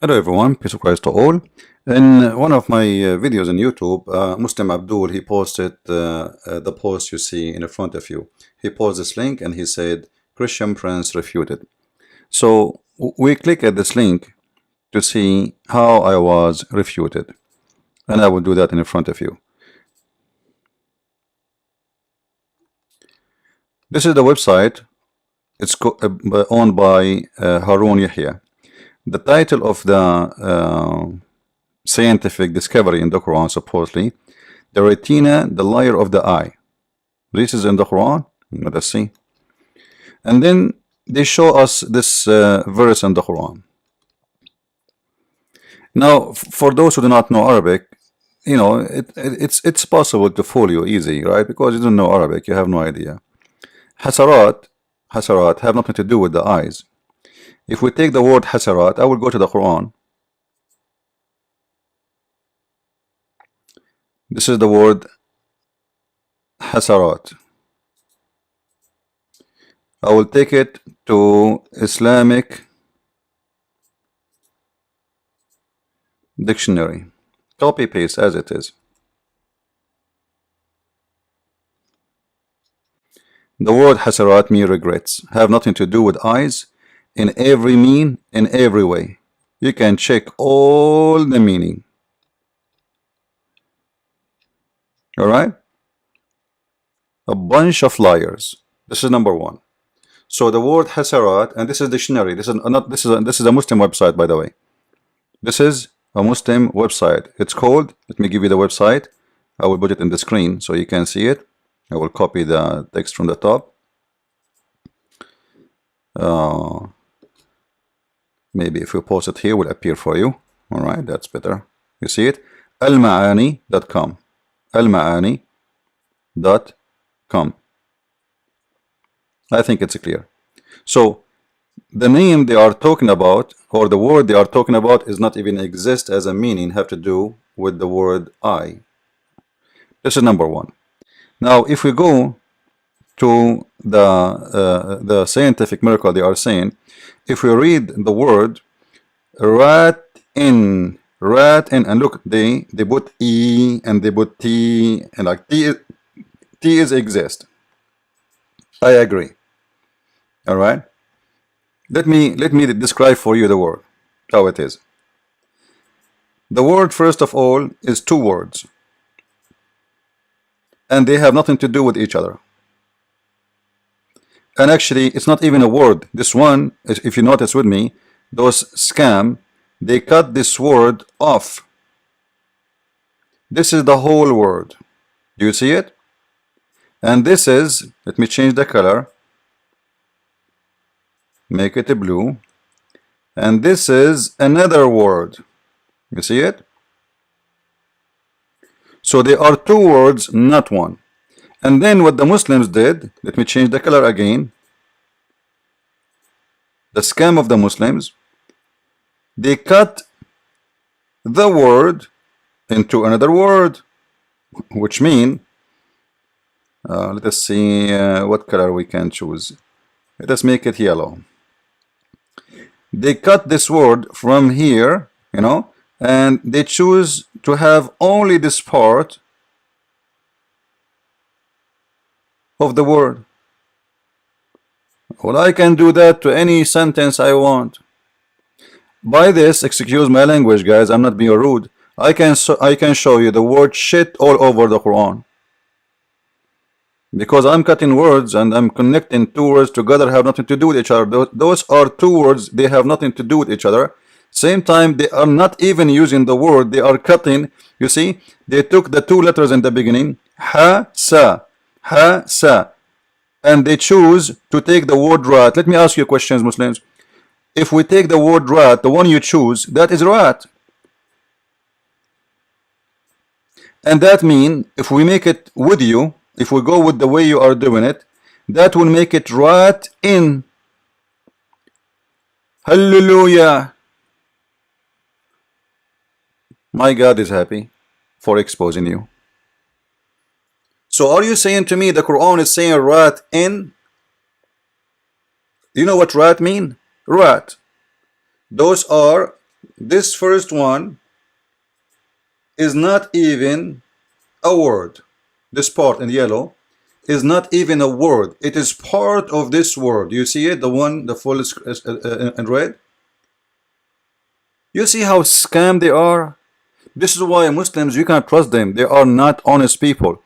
Hello everyone, peace of Christ to all. In one of my videos on YouTube, Muslim Abdul, he posted the post you see in front of you. He posted this link and he said, Christian Prince refuted. So we click at this link to see how I was refuted. And I will do that in front of you. This is the website. It's owned by Harun Yahya. The title of the scientific discovery in the Quran, supposedly, the retina, the layer of the eye. This is in the Quran. Let us see. And then they show us this verse in the Quran. Now, for those who do not know Arabic, you know, it's possible to fool you easy, right? Because you don't know Arabic, you have no idea. Hasarat have nothing to do with the eyes. If we take the word hasarat, I will go to the Quran. This is the word hasarat. I will take it to Islamic dictionary. Copy paste as it is. The word hasarat means regrets. Have nothing to do with eyes. In every mean, in every way. You can check all the meaning. Alright? A bunch of liars. This is number one. So the word hasarat, and this is dictionary. This is a Muslim website, by the way. This is a Muslim website. It's called, let me give you the website. I will put it in the screen so you can see it. I will copy the text from the top. Maybe if you post it here, it will appear for you. Alright, that's better. You see it? almaani.com. almaani.com. I think it's clear. So the name they are talking about, or the word they are talking about, is not even exist as a meaning, have to do with the word eye. This is number one. Now if we go to the scientific miracle they are saying, if we read the word rat in, and look, they put E and they put T, and like T is exist. I agree. All right. Let me describe for you the word, how it is. The word, first of all, is two words, and they have nothing to do with each other. And actually, it's not even a word. This one, if you notice with me, those scam, they cut this word off. This is the whole word. Do you see it? And this is, let me change the color, make it a blue, and this is another word. You see it? So there are two words, not one. And then what the Muslims did, let me change the color again. The scam of the Muslims, they cut the word into another word, which mean, let us see what color we can choose. Let us make it yellow. They cut this word from here, you know, and they choose to have only this part of the word. Well, I can do that to any sentence I want. By this, excuse my language, guys, I'm not being rude. I can show you the word shit all over the Quran. Because I'm cutting words and I'm connecting two words together, have nothing to do with each other. Those are two words, they have nothing to do with each other. Same time, they are not even using the word, they are cutting. You see, they took the two letters in the beginning, ha, sa, and they choose to take the word rat. Let me ask you questions, Muslims. If we take the word rat, the one you choose, that is rat. And that means, if we make it with you, if we go with the way you are doing it, that will make it rat in. Hallelujah. My God is happy for exposing you. So are you saying to me the Quran is saying rat in? You know what rat mean? Rat. Those are this first one is not even a word. This part in yellow is not even a word. It is part of this word. You see it, the one, the full in red. You see how scam they are. This is why Muslims, you can't trust them. They are not honest people.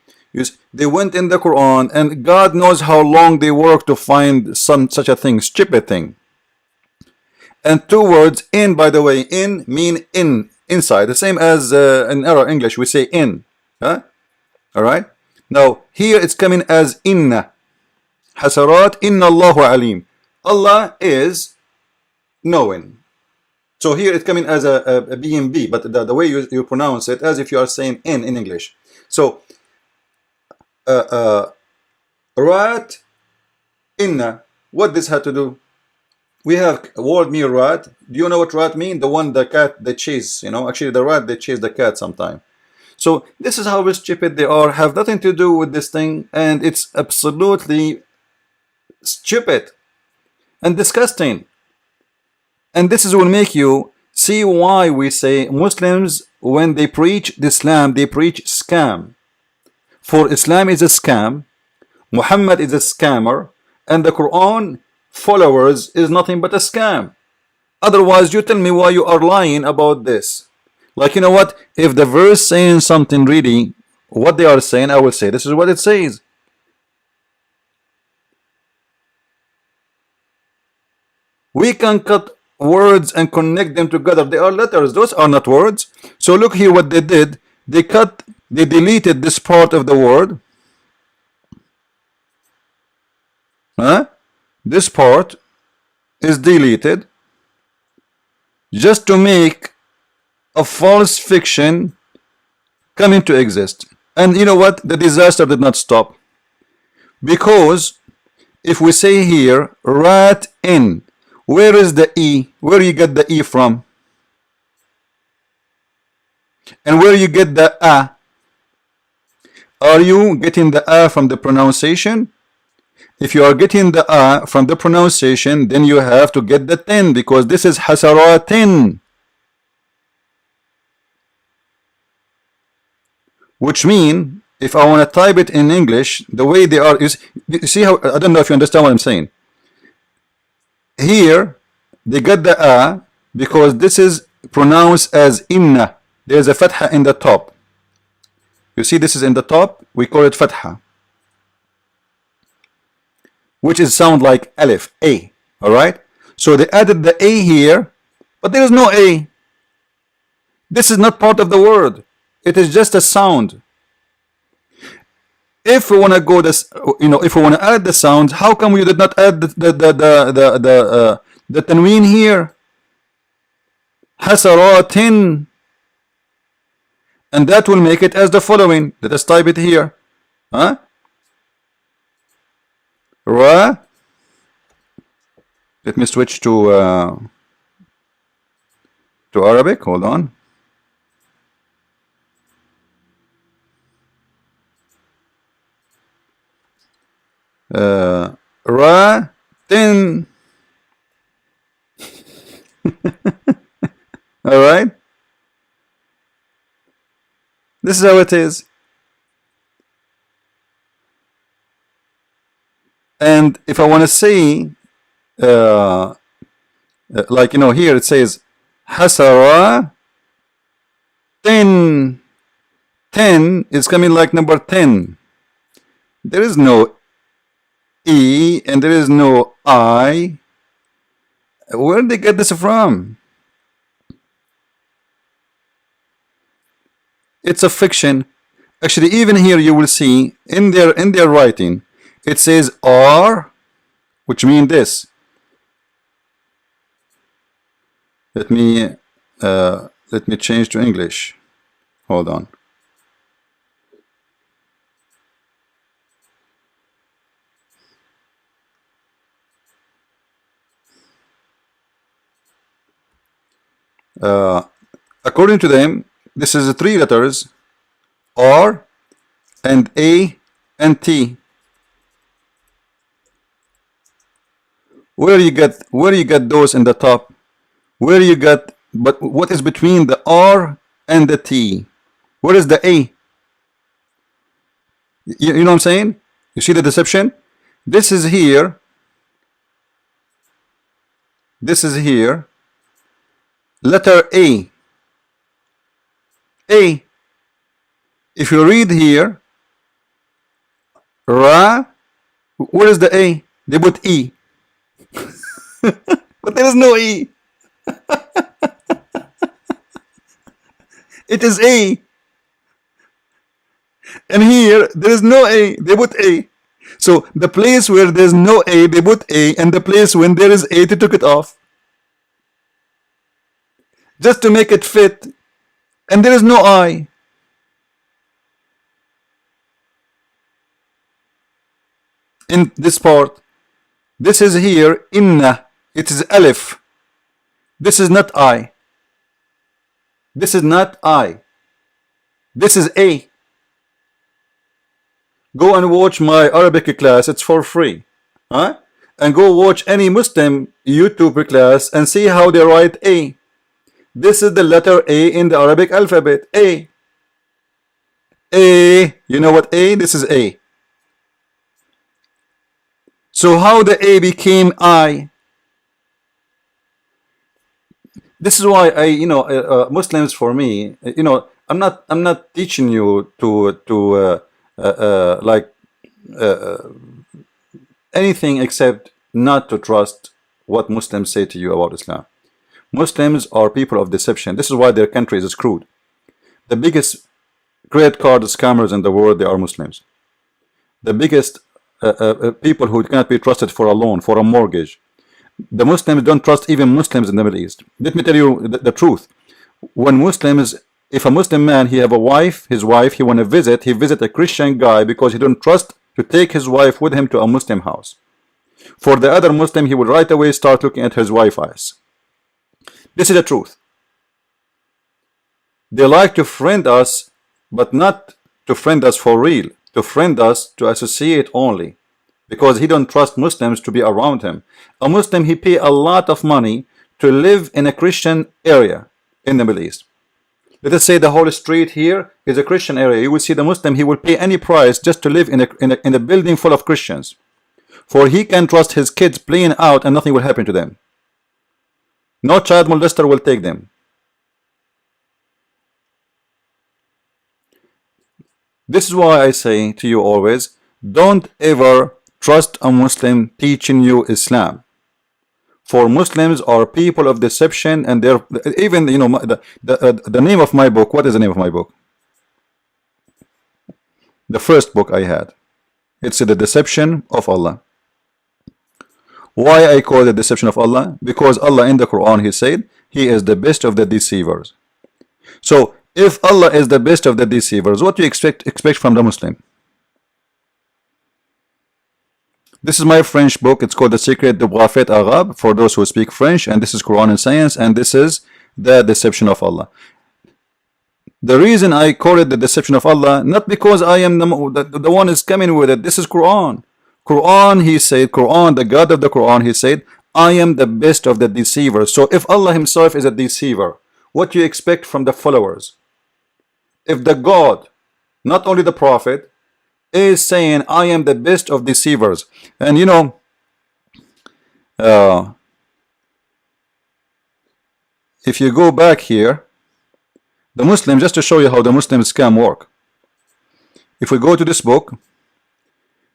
They went in the Quran, and God knows how long they worked to find such a thing, stupid thing. And two words, in, by the way, in mean inside, the same as in our English we say in, huh? All right. Now here it's coming as inna. Hasarat inna Allahu alim. Allah is knowing. So here it's coming as a B, but the way you pronounce it, as if you are saying in English. So rat inna. What this had to do? We have word mean rat. Do you know what rat mean? The one, the cat they chase. You know, actually the rat they chase the cat sometime. So this is how stupid they are. Have nothing to do with this thing, and it's absolutely stupid and disgusting. And this is will make you see why we say Muslims, when they preach Islam, they preach scam. For Islam is a scam, Muhammad is a scammer, and the Quran followers is nothing but a scam. Otherwise, you tell me why you are lying about this. Like, you know what? If the verse saying something really, what they are saying, I will say this is what it says. We can cut words and connect them together. They are letters. Those are not words. So look here what they did. They deleted this part of the word. Huh? This part is deleted just to make a false fiction come into exist. And you know what? The disaster did not stop. Because if we say here, rat in, where is the E? Where you get the E from? And where you get the A? Are you getting the A from the pronunciation? If you are getting the A from the pronunciation, then you have to get the 10, because this is hasaratin. Which mean, if I want to type it in English, the way they are is, you see how, I don't know if you understand what I'm saying. Here, they got the A because this is pronounced as inna. There's a fatha in the top. You see this is in the top, we call it fatha, which is sound like alif, A. Alright? So they added the A here, but there is no A. This is not part of the word. It is just a sound. If we want to go this, you know, if we want to add the sounds, how come we did not add the tanween here? Hasaratin. And that will make it as the following. Let us type it here. Huh? Ra. Let me switch to Arabic. Hold on. Ra tin. All right. This is how it is. And if I want to say, like, you know, here it says hasara 10. 10 is coming like number 10. There is no E and there is no I. Where did they get this from? It's a fiction. Actually, even here you will see in their writing, it says R, which means this. Let me change to English. Hold on. According to them, this is 3 letters, R and A and T. Where you get those in the top? Where you get but what is between the R and the T? Where is the A? You know what I'm saying? You see the deception? This is here. This is here. Letter A. A. If you read here, Ra, where is the A? They put E. But there is no E. It is A. And here, there is no A. They put A. So the place where there's no A, they put A. And the place when there is A, they took it off. Just to make it fit. And there is no I. In this part. This is here, inna. It is alif. This is not I. This is not I. This is A. Go and watch my Arabic class. It's for free. Huh? And go watch any Muslim YouTube class and see how they write A. This is the letter A in the Arabic alphabet. A. A. You know what A? This is A. So how the A became I? This is why Muslims, for me, I'm not teaching you to anything except not to trust what Muslims say to you about Islam. Muslims are people of deception. This is why their country is screwed. The biggest credit card scammers in the world, they are Muslims. The biggest people who cannot be trusted for a loan, for a mortgage. The Muslims don't trust even Muslims in the Middle East. Let me tell you the truth. When Muslims, if a Muslim man, he have a wife, his wife, he want to visit, he visit a Christian guy because he don't trust to take his wife with him to a Muslim house. For the other Muslim, he would right away start looking at his wife's eyes. This is the truth. They like to friend us, but not to friend us for real. To friend us, to associate only. Because he don't trust Muslims to be around him. A Muslim, he pay a lot of money to live in a Christian area in the Middle East. Let us say the whole street here is a Christian area. You will see the Muslim, he will pay any price just to live in a building full of Christians. For he can trust his kids playing out and nothing will happen to them. No child molester will take them. This is why I say to you always, don't ever trust a Muslim teaching you Islam. For Muslims are people of deception, and they're even, the name of my book. What is the name of my book? The first book I had. It's the Deception of Allah. Why I call it the Deception of Allah? Because Allah in the Quran, He said, He is the best of the deceivers. So, if Allah is the best of the deceivers, what do you expect from the Muslim? This is my French book. It's called The Secret de Prophet Arabe for those who speak French, and this is Quran and Science, and this is the Deception of Allah. The reason I call it the Deception of Allah, not because I am the one is coming with it. This is Quran. Quran, He said, Quran, the God of the Quran, He said, I am the best of the deceivers. So if Allah Himself is a deceiver, what do you expect from the followers? If the God, not only the Prophet, is saying, I am the best of deceivers. And if you go back here, the Muslim, just to show you how the Muslim scam work. If we go to this book,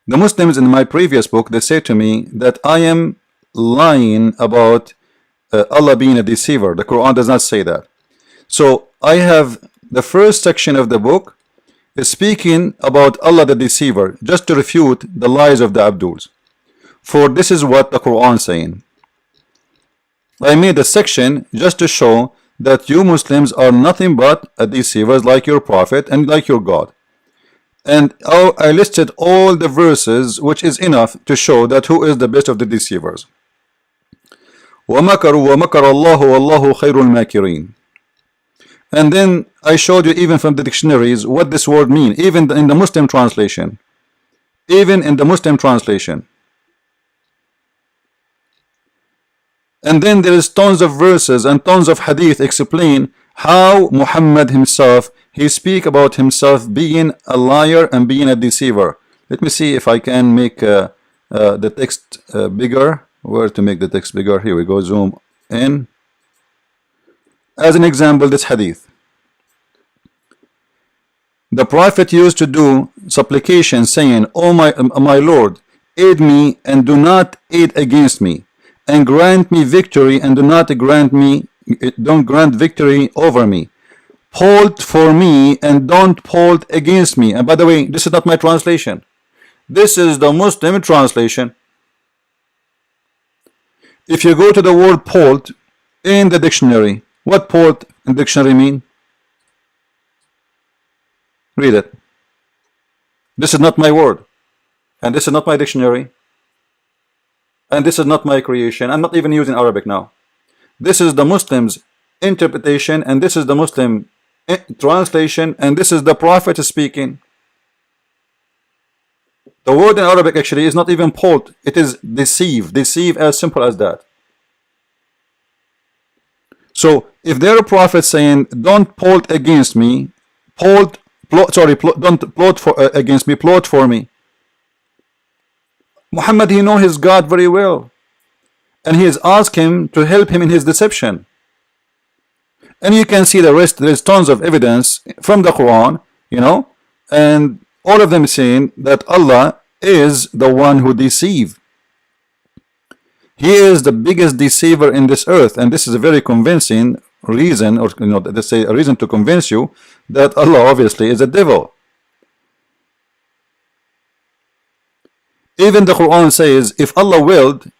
the Muslims in my previous book, they say to me that I am lying about Allah being a deceiver. The Quran does not say that. So I have the first section of the book is speaking about Allah the deceiver, just to refute the lies of the Abduls. For this is what the Quran is saying. I made a section just to show that you Muslims are nothing but deceivers like your Prophet and like your God. And I listed all the verses, which is enough to show that who is the best of the deceivers. وَمَكَرُوا وَمَكَرَ اللَّهُ وَاللَّهُ خَيْرُ الْمَاكِرِينَ. And then I showed you even from the dictionaries what this word means, even in the Muslim translation. Even in the Muslim translation. And then there is tons of verses and tons of hadith explain how Muhammad himself, he speak about himself being a liar and being a deceiver. Let me see if I can make the text bigger. Where to make the text bigger? Here we go, zoom in. As an example, this hadith. The Prophet used to do supplication saying, "Oh my Lord, aid me and do not aid against me, and grant me victory and don't grant victory over me. Hold for me and don't hold against me." And by the way, this is not my translation. This is the Muslim translation. If you go to the word "hold" in the dictionary, what "hold" in the dictionary mean? Read it. This is not my word, and this is not my dictionary, and this is not my creation. I'm not even using Arabic now. This is the Muslim's interpretation, and this is the Muslim translation, and this is the Prophet speaking. The word in Arabic actually is not even "hold," it is deceive. Deceive, as simple as that. So if they're a prophet saying, "Don't plot against me, don't plot against me, plot for me," Muhammad, he knows his God very well, and he has asked him to help him in his deception. And you can see the rest. There's tons of evidence from the Quran, and all of them saying that Allah is the one who deceives. He is the biggest deceiver in this earth, and this is a very convincing reason, or let's say a reason to convince you that Allah obviously is a devil. Even the Quran says, if Allah willed,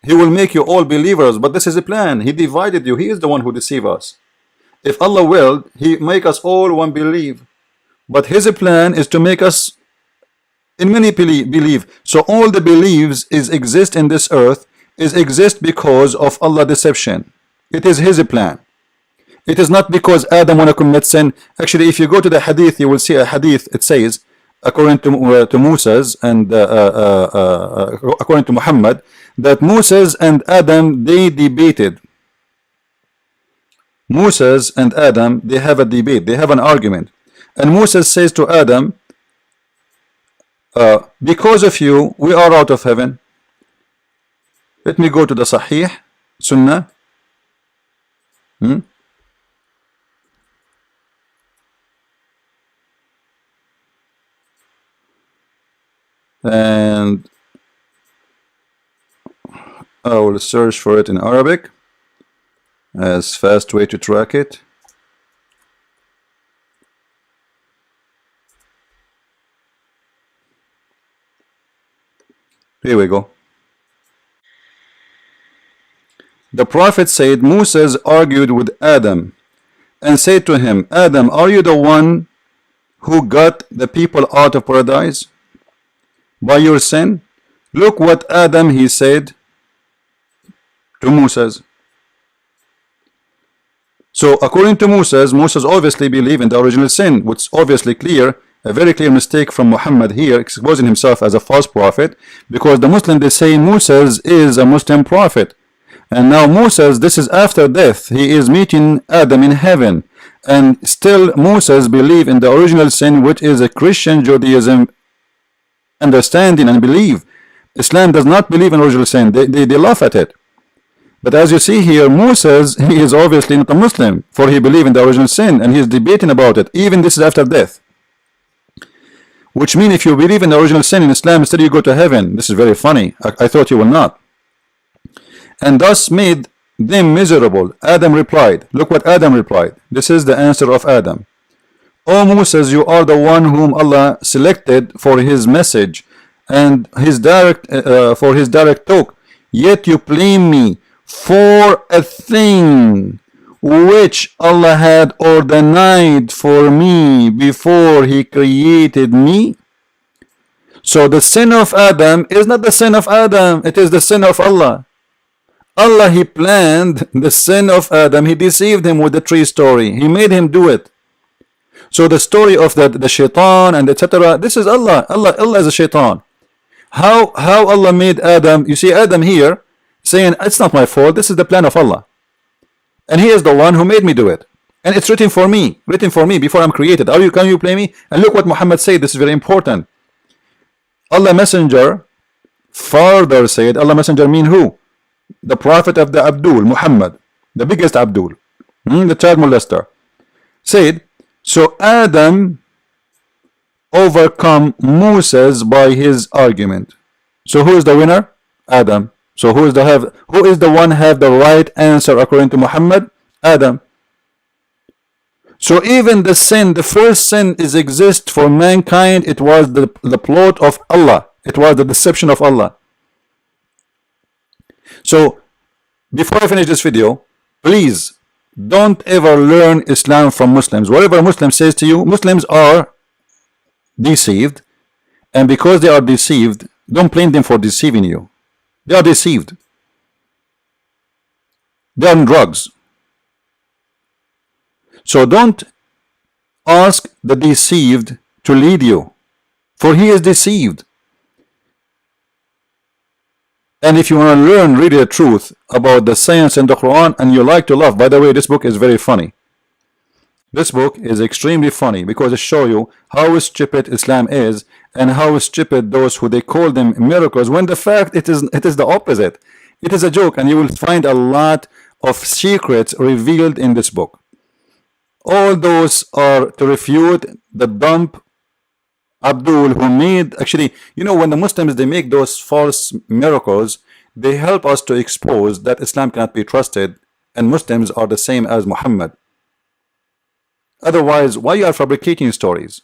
He will make you all believers, but this is a plan. He divided you. He is the one who deceives us. If Allah willed, He make us all one believe, but His plan is to make us in many believe. So all the beliefs exist in this earth exist because of Allah deception. It is His plan. It is not because Adam want to commit sin. Actually, if you go to the hadith, you will see a hadith. It says, according to Moses and according to Muhammad, that Moses and Adam, they debated. Moses and Adam, they have a debate. They have an argument. And Moses says to Adam, because of you, we are out of heaven. Let me go to the Sahih Sunnah. And I will search for it in Arabic as fast way to track it. Here we go. The Prophet said, Moses argued with Adam and said to him, Adam, are you the one who got the people out of paradise by your sin? Look what Adam, he said to Moses. So according to Moses obviously believed in the original sin, which is obviously clear, a very clear mistake from Muhammad here, exposing himself as a false prophet, because the Muslim, they say Moses is a Muslim prophet. And now Moses, this is after death, he is meeting Adam in heaven, and still Moses believe in the original sin, which is a Christian Judaism understanding and belief. Islam does not believe in original sin. They laugh at it. But as you see here, Moses, he is obviously not a Muslim, for he believed in the original sin, and he is debating about it. Even this is after death. Which means if you believe in the original sin in Islam, still you go to heaven. This is very funny. I thought you will not. And thus made them miserable. Adam replied. Look what Adam replied. This is the answer of Adam. O Moses, you are the one whom Allah selected for his message and his direct talk. Yet you blame me for a thing which Allah had ordained for me before He created me. So the sin of Adam is not the sin of Adam, it is the sin of Allah. Allah, He planned the sin of Adam. He deceived him with the tree story. He made him do it. So the story of the shaitan and etc., this is Allah. Allah is a shaitan. How Allah made Adam? You see Adam here, saying it's not my fault, this is the plan of Allah. And He is the one who made me do it. And it's written for me before I'm created. Can you blame me? And look what Muhammad said, this is very important. Allah Messenger further said, Allah Messenger mean who? The Prophet of the Abdul, Muhammad, the biggest Abdul, the child molester, said, so Adam overcome Moses by his argument. So who is the winner? Adam. So who is the one have the right answer according to Muhammad? Adam. So even the sin, the first sin is exist for mankind, it was the plot of Allah. It was the deception of Allah. So before I finish this video, please don't ever learn Islam from Muslims. Whatever a Muslim says to you, Muslims are deceived, and because they are deceived, don't blame them for deceiving you. They are deceived. They are on drugs. So don't ask the deceived to lead you, for he is deceived. And if you want to learn really the truth about the science and the Quran, and you like to laugh, by the way, this book is very funny. This book is extremely funny because it shows you how stupid Islam is and how stupid those who they call them miracles, when the fact it is the opposite. It is a joke, and you will find a lot of secrets revealed in this book. All those are to refute the dumb Abdul who made, actually, you know, when the Muslims they make those false miracles, they help us to expose that Islam cannot be trusted and Muslims are the same as Muhammad. Otherwise, why you are fabricating stories?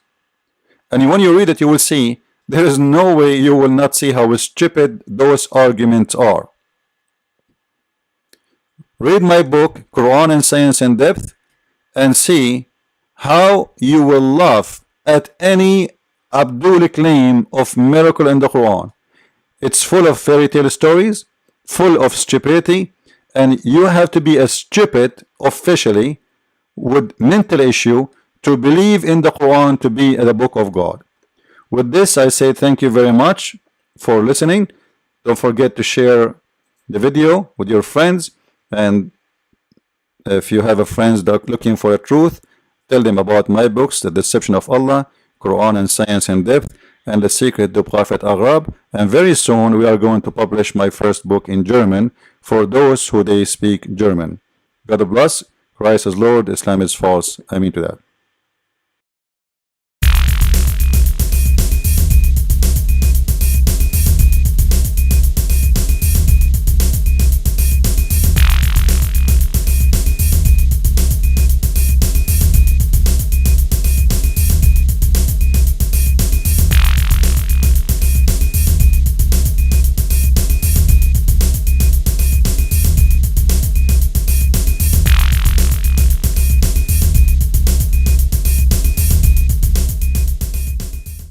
And when you read it, you will see there is no way you will not see how stupid those arguments are. Read my book, Quran and Science in Depth, and see how you will laugh at any Abdul claim of miracle in the Quran. It's full of fairy tale stories, full of stupidity, and you have to be a stupid officially with mental issue to believe in the Quran to be the book of God. With this, I say thank you very much for listening. Don't forget to share the video with your friends, and if you have a friends that are looking for a truth, tell them about my books, The Deception of Allah, Quran and Science in Depth, and The Secret to Prophet Arab. And very soon we are going to publish my first book in German for those who they speak German. God bless. Christ is Lord, Islam is false. I mean to that.